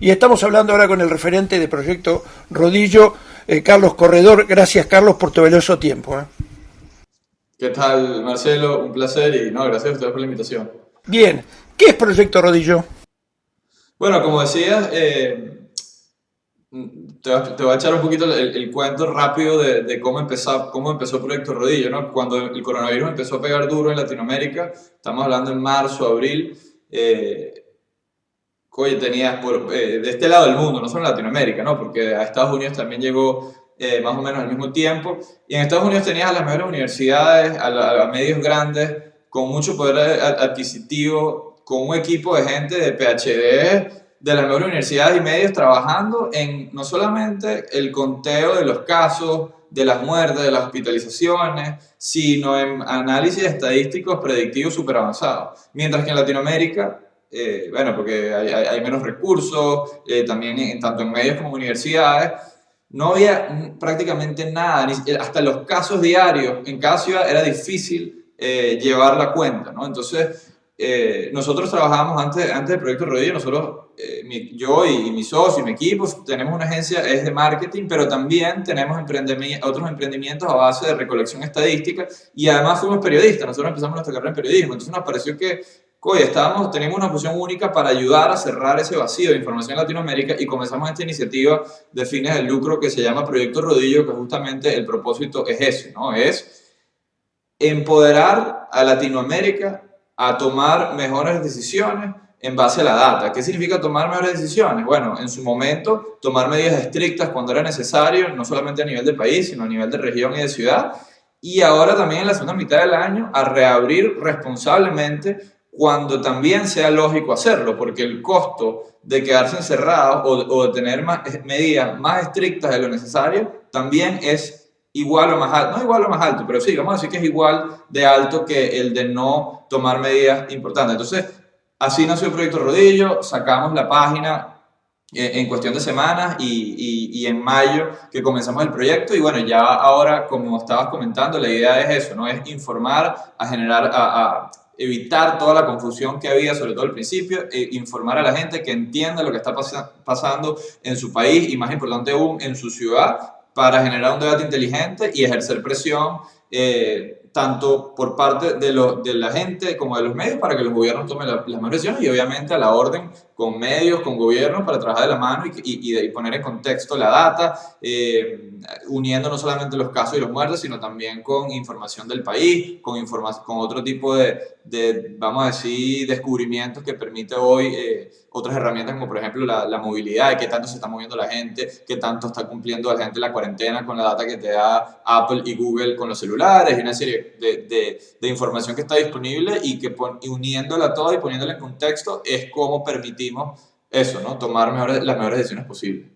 y estamos hablando ahora con el referente de Proyecto Rodillo, Carlos Corredor. Gracias, Carlos, por tu valioso tiempo. ¿Qué tal, Marcelo? Un placer y no, gracias a ustedes por la invitación. Bien, ¿qué es Proyecto Rodillo? Bueno, como decías, te voy a echar un poquito el cuento rápido de cómo empezó Proyecto Rodillo, ¿no? Cuando el coronavirus empezó a pegar duro en Latinoamérica, estamos hablando en marzo, abril, oye, tenías de este lado del mundo, no solo en Latinoamérica, ¿no? Porque a Estados Unidos también llegó más o menos al mismo tiempo. Y en Estados Unidos tenías a las mejores universidades, a medios grandes, con mucho poder adquisitivo, con un equipo de gente de PhD de las mejores universidades y medios trabajando en no solamente el conteo de los casos, de las muertes, de las hospitalizaciones, sino en análisis estadísticos predictivos súper avanzados. Mientras que en Latinoamérica bueno, porque hay menos recursos, también tanto en medios como universidades, no había prácticamente nada, hasta los casos diarios en cada ciudad era difícil llevar la cuenta, ¿no? Entonces, nosotros trabajábamos antes del Proyecto Rodillo, nosotros, yo y mi socio y mi equipo, tenemos una agencia es de marketing, pero también tenemos otros emprendimientos a base de recolección estadística y además fuimos periodistas, nosotros empezamos nuestra carrera en periodismo, entonces nos pareció que oye, teníamos una posición única para ayudar a cerrar ese vacío de información en Latinoamérica y comenzamos esta iniciativa de fines de lucro que se llama Proyecto Rodillo, que justamente el propósito es ese, ¿no? Es empoderar a Latinoamérica a tomar mejores decisiones en base a la data. ¿Qué significa tomar mejores decisiones? Bueno, en su momento, tomar medidas estrictas cuando era necesario, no solamente a nivel de país, sino a nivel de región y de ciudad. Y ahora también en la segunda mitad del año, a reabrir responsablemente cuando también sea lógico hacerlo, porque el costo de quedarse encerrados o de tener medidas más estrictas de lo necesario también es igual o más alto, no igual o más alto, pero sí, vamos a decir que es igual de alto que el de no tomar medidas importantes. Entonces, así nació el Proyecto Rodillo, sacamos la página en cuestión de semanas y en mayo que comenzamos el proyecto y bueno, ya ahora, como estabas comentando, la idea es eso, ¿no? Es informar, a generar, a evitar toda la confusión que había, sobre todo al principio, informar a la gente que entienda lo que está pasando en su país y más importante aún en su ciudad para generar un debate inteligente y ejercer presión tanto por parte de la gente como de los medios para que los gobiernos tomen las mejores decisiones y obviamente a la orden con medios, con gobiernos para trabajar de la mano y poner en contexto la data, uniendo no solamente los casos y los muertes, sino también con información del país, con otro tipo vamos a decir, descubrimientos que permite hoy otras herramientas como por ejemplo la movilidad, qué tanto se está moviendo la gente, qué tanto está cumpliendo la gente la cuarentena con la data que te da Apple y Google con los celulares y una serie de información que está disponible y que uniéndola toda y poniéndola en contexto es como permitimos eso, ¿no? Tomar las mejores decisiones posibles.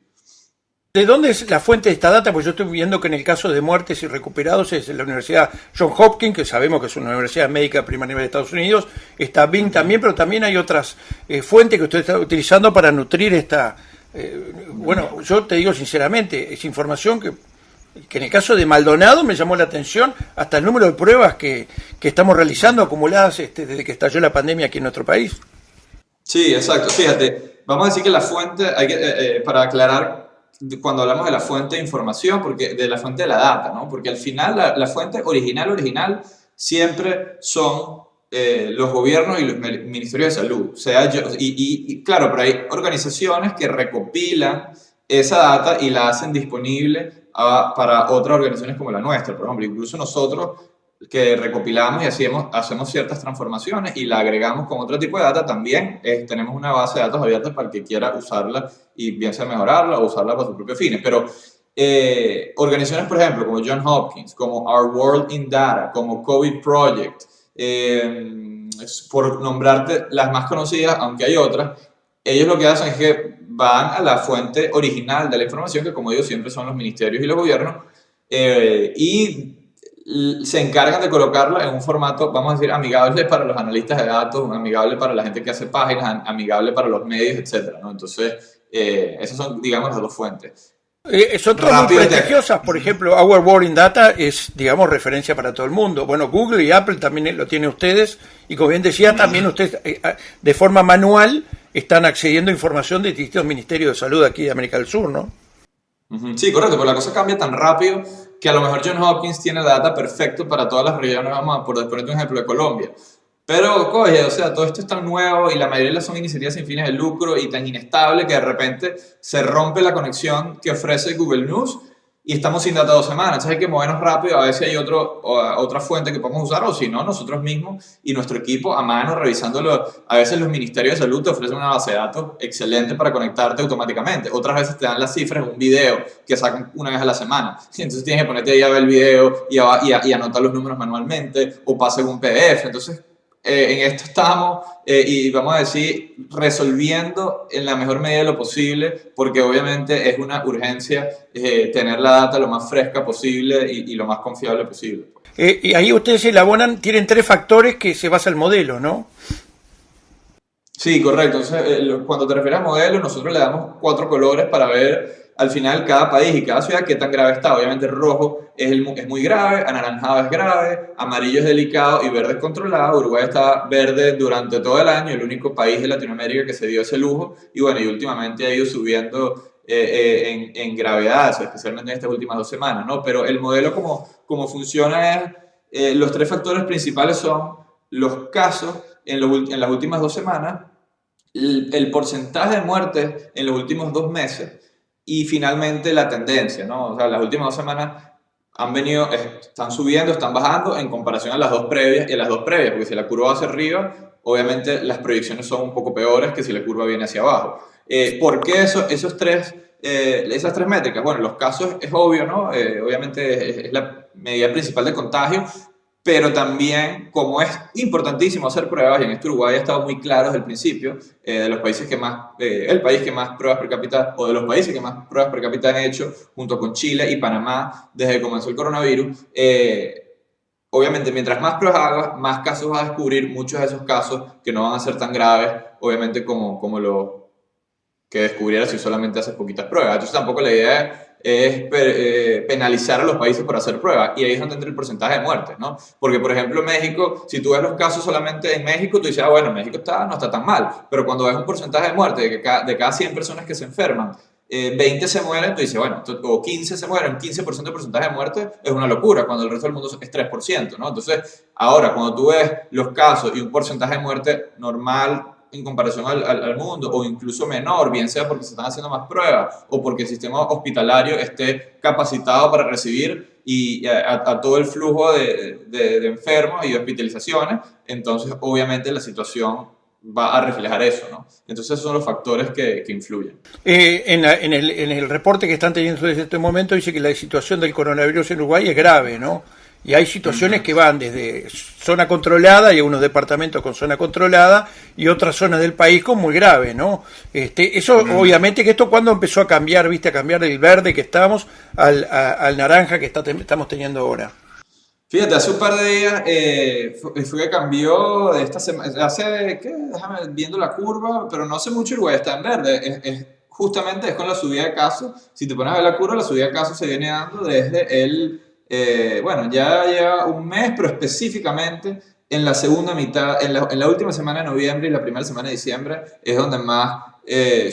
¿De dónde es la fuente de esta data? Pues yo estoy viendo que en el caso de muertes y recuperados es la Universidad Johns Hopkins, que sabemos que es una universidad médica de primer nivel de Estados Unidos, está Bing también, pero también hay otras fuentes que usted está utilizando para nutrir esta... bueno, yo te digo sinceramente, es información que en el caso de Maldonado me llamó la atención hasta el número de pruebas que estamos realizando acumuladas desde que estalló la pandemia aquí en nuestro país. Sí, exacto. Fíjate, vamos a decir que la fuente, para aclarar cuando hablamos de la fuente de información, porque de la fuente de la data, ¿no? Porque al final la fuente original siempre son los gobiernos y los ministerios de salud. O sea, y claro, pero hay organizaciones que recopilan esa data y la hacen disponible para otras organizaciones como la nuestra. Por ejemplo, incluso nosotros que recopilamos y hacemos ciertas transformaciones y la agregamos con otro tipo de data, también tenemos una base de datos abierta para el que quiera usarla y bien sea mejorarla o usarla para sus propios fines. Pero organizaciones, por ejemplo, como Johns Hopkins, como Our World in Data, como COVID Project, por nombrarte las más conocidas, aunque hay otras, ellos lo que hacen es que van a la fuente original de la información, que como digo siempre son los ministerios y los gobiernos, y se encargan de colocarla en un formato, vamos a decir, amigable para los analistas de datos, amigable para la gente que hace páginas, amigable para los medios, etcétera, ¿no? Entonces, esas son, digamos, las dos fuentes. Son todas muy prestigiosas. Por ejemplo, Our World in Data es, digamos, referencia para todo el mundo. Bueno, Google y Apple también lo tienen ustedes. Y como bien decía, también ustedes de forma manual están accediendo a información de distintos ministerios de salud aquí de América del Sur, ¿no? Sí, correcto, pero la cosa cambia tan rápido que a lo mejor Johns Hopkins tiene data perfecto para todas las regiones, vamos a por ponerte un ejemplo de Colombia. Pero, coge, o sea, todo esto es tan nuevo y la mayoría de las son iniciativas sin fines de lucro y tan inestable que de repente se rompe la conexión que ofrece Google News y estamos sin data 2 semanas. Entonces hay que movernos rápido, a ver si hay otra fuente que podemos usar o si no, nosotros mismos y nuestro equipo a mano revisándolo. A veces los ministerios de salud te ofrecen una base de datos excelente para conectarte automáticamente. Otras veces te dan las cifras en un video que sacan una vez a la semana. Entonces tienes que ponerte ahí a ver el video y anotar los números manualmente o pasa en un PDF. Entonces en esto estamos y vamos a decir resolviendo en la mejor medida de lo posible porque obviamente es una urgencia tener la data lo más fresca posible y lo más confiable posible. Y ahí ustedes elaboran, tienen 3 factores que se basa el modelo, ¿no? Sí, correcto. Entonces, cuando te refieres a modelo, nosotros le damos 4 colores para ver al final cada país y cada ciudad qué tan grave está. Obviamente rojo es muy grave, anaranjado es grave, amarillo es delicado y verde es controlado. Uruguay está verde durante todo el año, el único país de Latinoamérica que se dio ese lujo y bueno, y últimamente ha ido subiendo en gravedad, especialmente en estas últimas 2 semanas, ¿no? Pero el modelo como funciona es, los 3 factores principales son los casos en las últimas 2 semanas, el porcentaje de muertes en los últimos 2 meses y finalmente la tendencia, ¿no? O sea, las últimas 2 semanas están subiendo, están bajando en comparación a las 2 previas y a las 2 previas, porque si la curva va hacia arriba, obviamente las proyecciones son un poco peores que si la curva viene hacia abajo. ¿Por qué esas 3 métricas? Bueno, los casos es obvio, ¿no? Obviamente es la medida principal de contagio, pero también como es importantísimo hacer pruebas, y en esto Uruguay ha estado muy claro desde el principio, de los países que más, el país que más pruebas per cápita, o de los países que más pruebas per cápita han hecho, junto con Chile y Panamá, desde que comenzó el coronavirus, obviamente mientras más pruebas hagas, más casos vas a descubrir, muchos de esos casos que no van a ser tan graves, obviamente como lo que descubrieras si solamente haces poquitas pruebas. Entonces tampoco la idea es penalizar a los países por hacer pruebas, y ahí es donde entra el porcentaje de muertes, ¿no? Porque, por ejemplo, México, si tú ves los casos solamente en México, tú dices, bueno, México no está tan mal, pero cuando ves un porcentaje de muertes de cada 100 personas que se enferman, 20 se mueren, tú dices, bueno, o 15 se mueren, 15% de porcentaje de muerte es una locura, cuando el resto del mundo es 3%, ¿no? Entonces, ahora, cuando tú ves los casos y un porcentaje de muerte normal en comparación al mundo, o incluso menor, bien sea porque se están haciendo más pruebas o porque el sistema hospitalario esté capacitado para recibir a todo el flujo de enfermos y de hospitalizaciones, entonces obviamente la situación va a reflejar eso, ¿no? Entonces esos son los factores que influyen. En el reporte que están teniendo desde este momento dice que la situación del coronavirus en Uruguay es grave, ¿no? Y hay situaciones que van desde zona controlada, y algunos departamentos con zona controlada, y otras zonas del país con muy grave, ¿no? Eso, obviamente, que esto cuando empezó a cambiar, ¿viste? A cambiar del verde que estábamos al naranja que estamos teniendo ahora. Fíjate, hace un par de días fue que cambió de esta semana, déjame viendo la curva, pero no hace mucho Uruguay está en verde, justamente es con la subida de casos. Si te pones a ver la curva, la subida de casos se viene dando desde bueno, ya lleva un mes, pero específicamente en la segunda mitad, en la última semana de noviembre y la primera semana de diciembre es donde más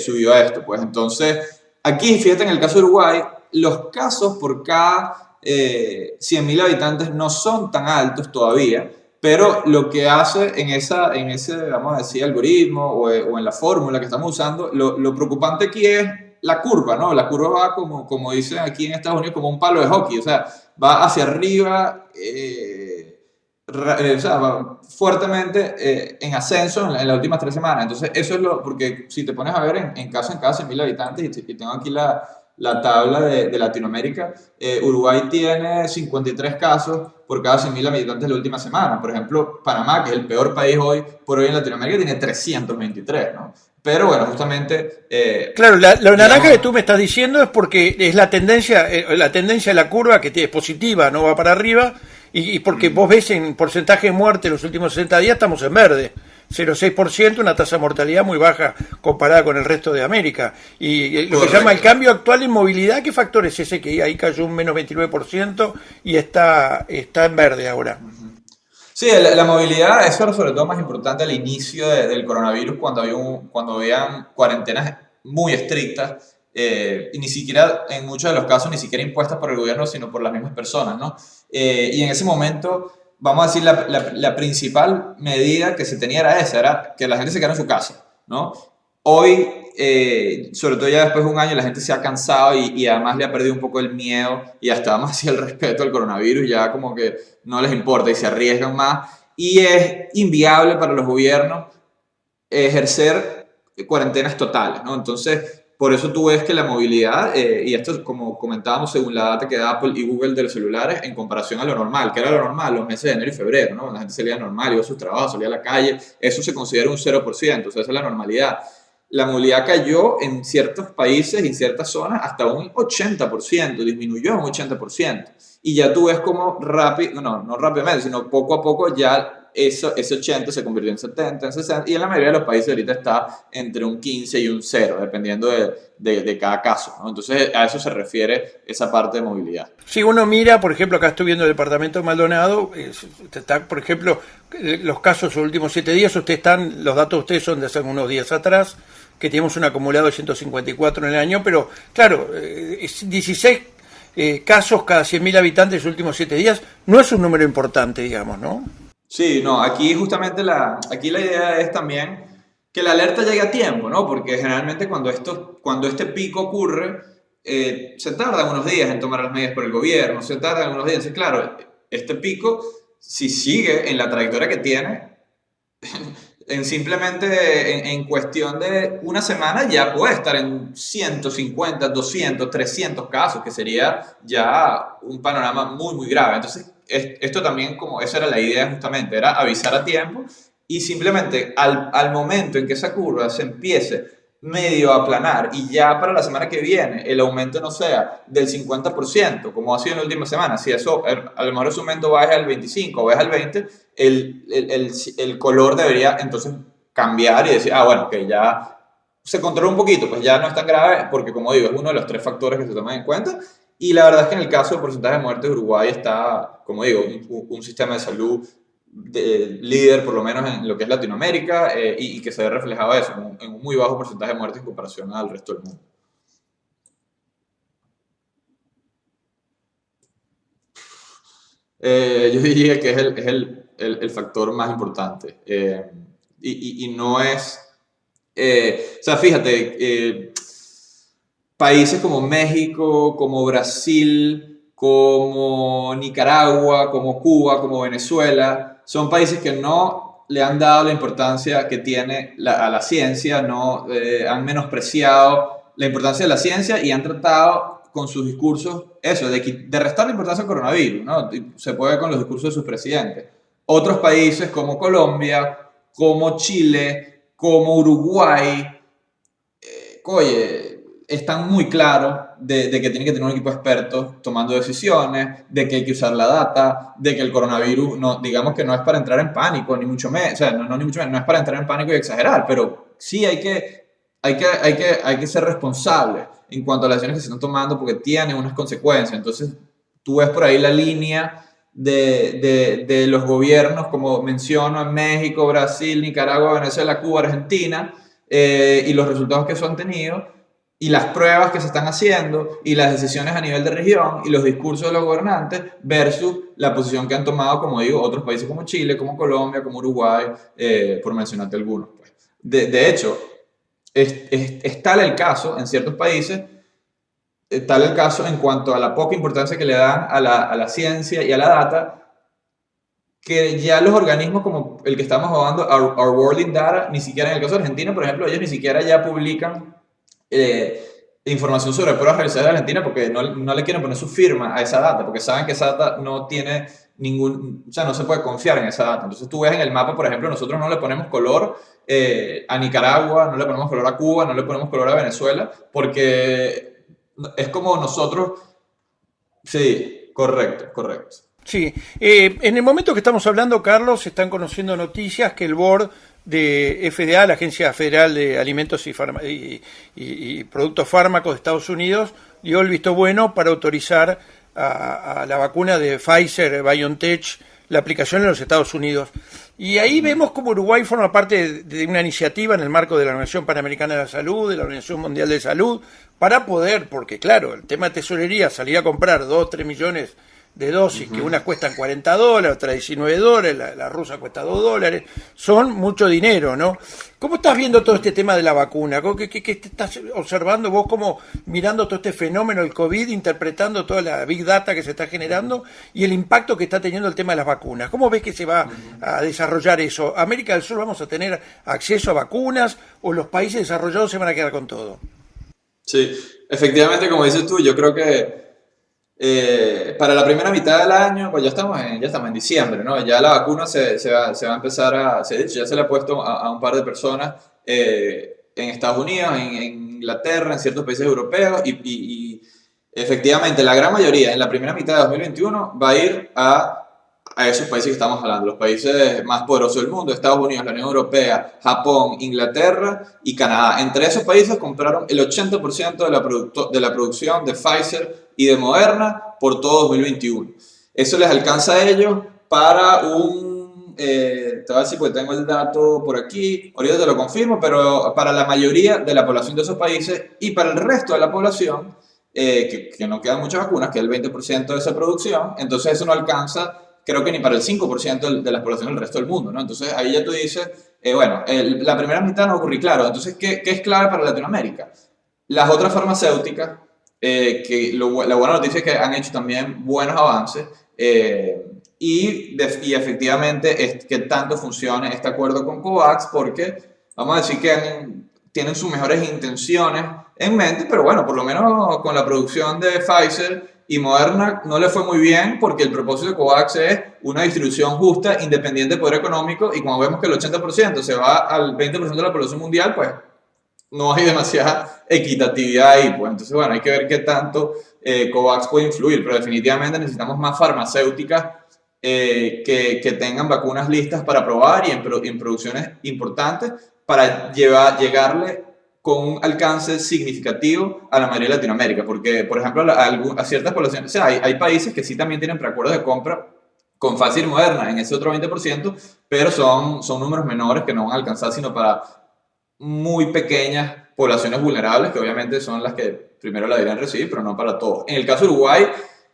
subió esto. Pues entonces, aquí, fíjate, en el caso de Uruguay, los casos por cada 100.000 habitantes no son tan altos todavía, pero lo que hace en ese, vamos a decir, algoritmo o en la fórmula que estamos usando, lo preocupante aquí es la curva, ¿no? La curva va como dicen aquí en Estados Unidos, como un palo de hockey, o sea, va hacia arriba, o sea, va fuertemente en ascenso en las últimas 3 semanas. Entonces, eso es porque si te pones a ver en cada 100.000 habitantes, y tengo aquí la tabla de Latinoamérica, Uruguay tiene 53 casos por cada 100.000 habitantes la última semana. Por ejemplo, Panamá, que es el peor país hoy por hoy en Latinoamérica, tiene 323, ¿no? Pero bueno, justamente... claro, la naranja que tú me estás diciendo es porque es la tendencia de la curva que es positiva, no va para arriba, y porque vos ves en porcentaje de muerte en los últimos 60 días estamos en verde. 0,6%, una tasa de mortalidad muy baja comparada con el resto de América. Y lo que se Correcto. llama el cambio actual en movilidad, ¿qué factor es ese que ahí cayó un menos 29% y está en verde ahora? Sí, la movilidad, eso era sobre todo más importante al inicio del coronavirus, cuando habían cuarentenas muy estrictas, y ni siquiera, en muchos de los casos, ni siquiera impuestas por el gobierno, sino por las mismas personas, ¿no? Y en ese momento, vamos a decir, la principal medida que se tenía era esa, era que la gente se quedara en su casa, ¿no? Hoy, sobre todo ya después de un año, la gente se ha cansado y además le ha perdido un poco el miedo y hasta más así el respeto al coronavirus, ya como que no les importa y se arriesgan más. Y es inviable para los gobiernos ejercer cuarentenas totales, ¿no? Entonces, por eso tú ves que la movilidad, y esto como comentábamos según la data que da Apple y Google de los celulares, en comparación a lo normal, que era lo normal, los meses de enero y febrero, ¿no? La gente salía normal, iba a sus trabajos, salía a la calle, eso se considera un 0%, o sea, esa es la normalidad. La movilidad cayó en ciertos países y en ciertas zonas hasta un 80%, disminuyó un 80%. Y ya tú ves como rápido, no rápidamente, sino poco a poco ya ese 80 se convirtió en 70, en 60, y en la mayoría de los países ahorita está entre un 15 y un 0, dependiendo de cada caso, ¿no? Entonces a eso se refiere esa parte de movilidad. Si uno mira, por ejemplo, acá estoy viendo el departamento de Maldonado, está, por ejemplo, los casos de los últimos 7 días, los datos de ustedes son de hace unos días atrás, que tenemos un acumulado de 154 en el año, pero claro, 16 casos cada 100.000 habitantes en los últimos 7 días, no es un número importante, digamos, ¿no? Sí, no, aquí justamente aquí la idea es también que la alerta llegue a tiempo, ¿no? Porque generalmente cuando este pico ocurre, se tardan unos días en tomar las medidas por el gobierno, se tardan unos días. Y claro, este pico, si sigue en la trayectoria que tiene, en cuestión de una semana ya puede estar en 150, 200, 300 casos, que sería ya un panorama muy, muy grave. Entonces, esto también, como esa era la idea justamente, era avisar a tiempo y simplemente al momento en que esa curva se empiece medio a aplanar y ya para la semana que viene el aumento no sea del 50%, como ha sido en la última semana, si eso, a lo mejor ese aumento baja al 25 o baja al 20, el color debería entonces cambiar y decir, bueno, que ya se controla un poquito, pues ya no es tan grave, porque como digo, es uno de los 3 factores que se toman en cuenta. Y la verdad es que en el caso del porcentaje de muertes, Uruguay está, como digo, un sistema de salud líder, por lo menos en lo que es Latinoamérica, y que se ve reflejado eso, en un muy bajo porcentaje de muertes en comparación al resto del mundo. Yo diría que es el factor más importante. Y no es... o sea, fíjate, países como México, como Brasil, como Nicaragua, como Cuba, como Venezuela, son países que no le han dado la importancia que tiene a la ciencia, no han menospreciado la importancia de la ciencia y han tratado con sus discursos eso, de restar la importancia al coronavirus, ¿no? Se puede con los discursos de sus presidentes. Otros países como Colombia, como Chile, como Uruguay, oye, están muy claros de que tienen que tener un equipo de expertos tomando decisiones, de que hay que usar la data, de que el coronavirus, no, digamos que no es para entrar en pánico, ni mucho menos, o sea, ni mucho menos, no es para entrar en pánico y exagerar, pero sí hay que ser responsables en cuanto a las decisiones que se están tomando porque tienen unas consecuencias. Entonces, tú ves por ahí la línea de los gobiernos, como menciono, en México, Brasil, Nicaragua, Venezuela, Cuba, Argentina, y los resultados que eso han tenido, y las pruebas que se están haciendo, y las decisiones a nivel de región, y los discursos de los gobernantes, versus la posición que han tomado, como digo, otros países como Chile, como Colombia, como Uruguay, por mencionarte algunos. Pues. De hecho, es tal el caso en ciertos países, tal el caso en cuanto a la poca importancia que le dan a la ciencia y a la data, que ya los organismos como el que estamos hablando, Our World in Data, ni siquiera en el caso de Argentina, por ejemplo, ellos ni siquiera ya publican información sobre pruebas realizadas en Argentina porque no le quieren poner su firma a esa data, porque saben que esa data no tiene o sea, no se puede confiar en esa data. Entonces tú ves en el mapa, por ejemplo, nosotros no le ponemos color a Nicaragua, no le ponemos color a Cuba, no le ponemos color a Venezuela, porque es como nosotros... Sí, correcto, correcto. Sí, en el momento que estamos hablando, Carlos, se están conociendo noticias que el BORD de FDA, la Agencia Federal de Alimentos y Productos Fármacos de Estados Unidos, dio el visto bueno para autorizar a la vacuna de Pfizer, BioNTech, la aplicación en los Estados Unidos. Y ahí vemos como Uruguay forma parte de una iniciativa en el marco de la Organización Panamericana de la Salud, de la Organización Mundial de Salud, para poder, porque claro, el tema de tesorería, salir a comprar 2 o 3 millones de dosis, que unas cuestan $40, otras $19, la rusa cuesta $2, son mucho dinero, ¿no? ¿Cómo estás viendo todo este tema de la vacuna? ¿Qué estás observando vos, como mirando todo este fenómeno del COVID, interpretando toda la Big Data que se está generando y el impacto que está teniendo el tema de las vacunas? ¿Cómo ves que se va a desarrollar eso? ¿América del Sur vamos a tener acceso a vacunas o los países desarrollados se van a quedar con todo? Sí, efectivamente, como dices tú, yo creo que para la primera mitad del año, pues ya estamos en diciembre, ¿no? Ya la vacuna se va a empezar ya se le ha puesto a un par de personas en Estados Unidos, en Inglaterra, en ciertos países europeos y efectivamente la gran mayoría en la primera mitad de 2021 va a ir a esos países que estamos hablando, los países más poderosos del mundo: Estados Unidos, la Unión Europea, Japón, Inglaterra y Canadá. Entre esos países compraron el 80% de la producción de Pfizer y de Moderna por todo 2021. Eso les alcanza a ellos para te voy a decir porque tengo el dato por aquí, ahorita te lo confirmo, pero para la mayoría de la población de esos países y para el resto de la población, que no quedan muchas vacunas, que es el 20% de esa producción, entonces eso no alcanza, creo que ni para el 5% de la población del resto del mundo, ¿no? Entonces ahí ya tú dices, la primera mitad no ocurrió, claro. Entonces, ¿qué es clave para Latinoamérica? Las otras farmacéuticas, la buena noticia es que han hecho también buenos avances, y efectivamente es que tanto funcione este acuerdo con COVAX, porque vamos a decir que tienen sus mejores intenciones en mente, pero bueno, por lo menos con la producción de Pfizer y Moderna no le fue muy bien, porque el propósito de COVAX es una distribución justa, independiente de poder económico, y como vemos que el 80% se va al 20% de la población mundial, pues no hay demasiada equitatividad ahí, pues. Entonces, bueno, hay que ver qué tanto COVAX puede influir, pero definitivamente necesitamos más farmacéuticas que tengan vacunas listas para probar y en producciones importantes para llegarle con un alcance significativo a la mayoría de Latinoamérica, porque, por ejemplo, a ciertas poblaciones, o sea, hay países que sí también tienen preacuerdos de compra con Pfizer y Moderna en ese otro 20%, pero son números menores que no van a alcanzar sino para muy pequeñas poblaciones vulnerables, que obviamente son las que primero la deberían recibir, pero no para todos. En el caso de Uruguay,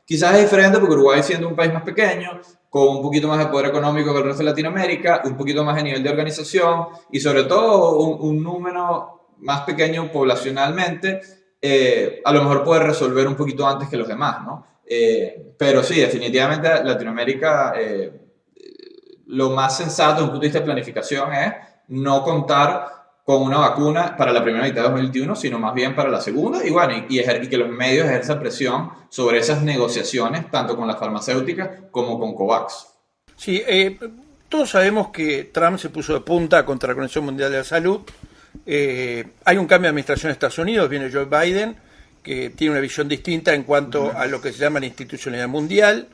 quizás es diferente, porque Uruguay, siendo un país más pequeño, con un poquito más de poder económico que el resto de Latinoamérica, un poquito más de nivel de organización y sobre todo un número más pequeño poblacionalmente, a lo mejor puede resolver un poquito antes que los demás, ¿no? Pero sí, definitivamente Latinoamérica, lo más sensato desde un punto de vista de planificación es no contar con una vacuna para la primera mitad de 2021, sino más bien para la segunda, y bueno, y que los medios ejerzan presión sobre esas negociaciones, tanto con las farmacéuticas como con COVAX. Sí, todos sabemos que Trump se puso de punta contra la Organización Mundial de la Salud. Hay un cambio de administración en Estados Unidos, viene Joe Biden, que tiene una visión distinta en cuanto a lo que se llama la institucionalidad mundial,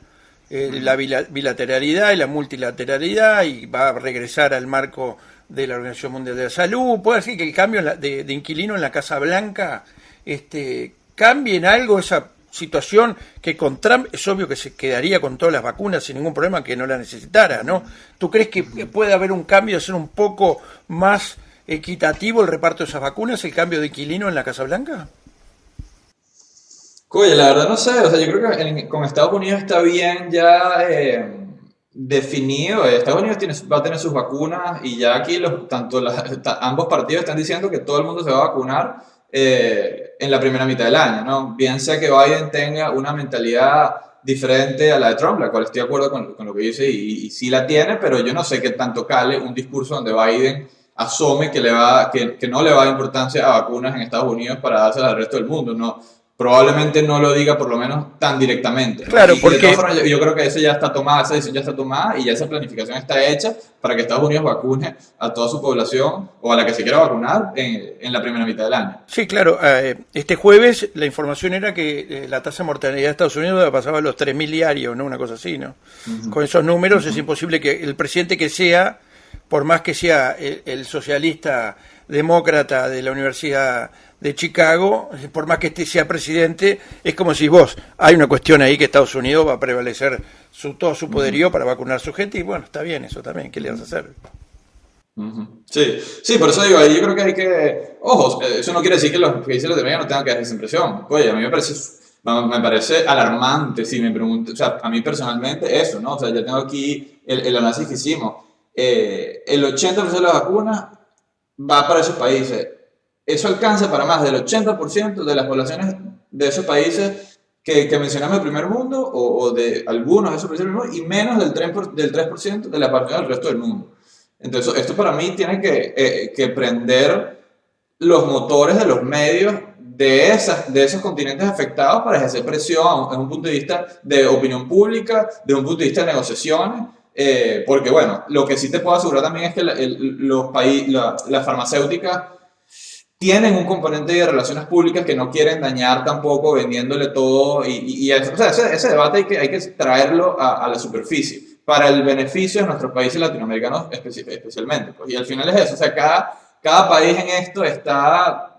la bilateralidad y la multilateralidad, y va a regresar al marco de la Organización Mundial de la Salud. Puede decir que el cambio de inquilino en la Casa Blanca cambie en algo esa situación, que con Trump es obvio que se quedaría con todas las vacunas sin ningún problema, que no la necesitara, ¿no? ¿Tú crees que puede haber un cambio, de ser un poco más equitativo el reparto de esas vacunas, el cambio de inquilino en la Casa Blanca? Oye, la verdad no sé, o sea, yo creo que con Estados Unidos está bien ya definido. Estados Unidos va a tener sus vacunas, y ya aquí ambos partidos están diciendo que todo el mundo se va a vacunar en la primera mitad del año, ¿no? Bien sea que Biden tenga una mentalidad diferente a la de Trump, la cual estoy de acuerdo con lo que dice, y sí la tiene, pero yo no sé qué tanto cale un discurso donde Biden asume que no le va a dar importancia a vacunas en Estados Unidos para dárselas al resto del mundo, ¿no? Probablemente no lo diga, por lo menos tan directamente, ¿no? Claro, porque de todas formas, yo creo que esa decisión ya está tomada, y ya esa planificación está hecha para que Estados Unidos vacune a toda su población, o a la que se quiera vacunar, en la primera mitad del año. Sí, claro. Este jueves la información era que la tasa de mortalidad de Estados Unidos pasaba a los 3.000 diarios, ¿no? Una cosa así, ¿no? Con esos números es imposible que el presidente que sea por más que sea el socialista demócrata de la Universidad de Chicago, por más que este sea presidente, es como si vos, hay una cuestión ahí que Estados Unidos va a prevalecer todo su poderío para vacunar a su gente, y bueno, está bien eso también, ¿qué le vas a hacer? Sí, sí, por eso digo, yo creo que hay que, ojo, eso no quiere decir que los países latinoamericanos no tengan que dejar esa impresión. Oye, a mí me parece alarmante, si me pregunto, o sea, a mí personalmente eso, ¿no? O sea, ya tengo aquí el análisis que hicimos. El 80% de las vacunas va para esos países. Eso alcanza para más del 80% de las poblaciones de esos países que mencionamos el primer mundo o de algunos de esos países del mundo y menos del 3% de la población del resto del mundo. Entonces, esto para mí tiene que prender los motores de los medios de esos continentes afectados para ejercer presión desde un punto de vista de opinión pública, desde un punto de vista de negociaciones, porque bueno, lo que sí te puedo asegurar también es que las farmacéuticas tienen un componente de relaciones públicas que no quieren dañar tampoco vendiéndole todo y eso. O sea, ese debate hay que traerlo a la superficie para el beneficio de nuestros países latinoamericanos especialmente. Pues, y al final es eso, o sea, cada país en esto está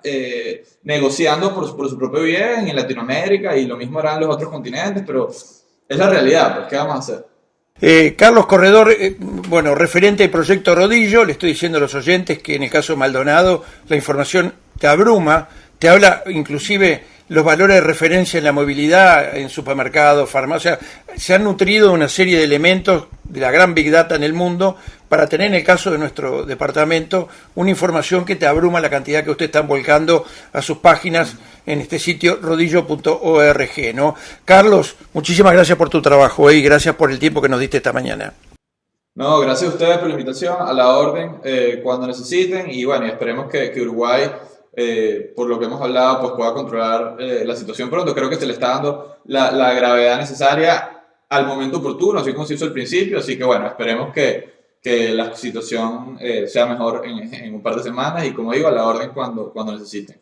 negociando por su propio bien en Latinoamérica y lo mismo harán los otros continentes, pero es la realidad, pues, ¿qué vamos a hacer? Carlos Corredor, bueno, referente al proyecto Rodillo, le estoy diciendo a los oyentes que en el caso de Maldonado la información te abruma, te habla inclusive los valores de referencia en la movilidad, en supermercados, farmacias, se han nutrido de una serie de elementos de la gran Big Data en el mundo para tener en el caso de nuestro departamento una información que te abruma la cantidad que ustedes están volcando a sus páginas en este sitio rodillo.org, ¿no? Carlos, muchísimas gracias por tu trabajo y gracias por el tiempo que nos diste esta mañana. No, gracias a ustedes por la invitación, a la orden cuando necesiten y bueno, esperemos que Uruguay, por lo que hemos hablado, pues pueda controlar la situación pronto. Creo que se le está dando la gravedad necesaria al momento oportuno, así como se hizo al principio, así que bueno, esperemos que la situación sea mejor en un par de semanas y como digo, a la orden cuando necesiten.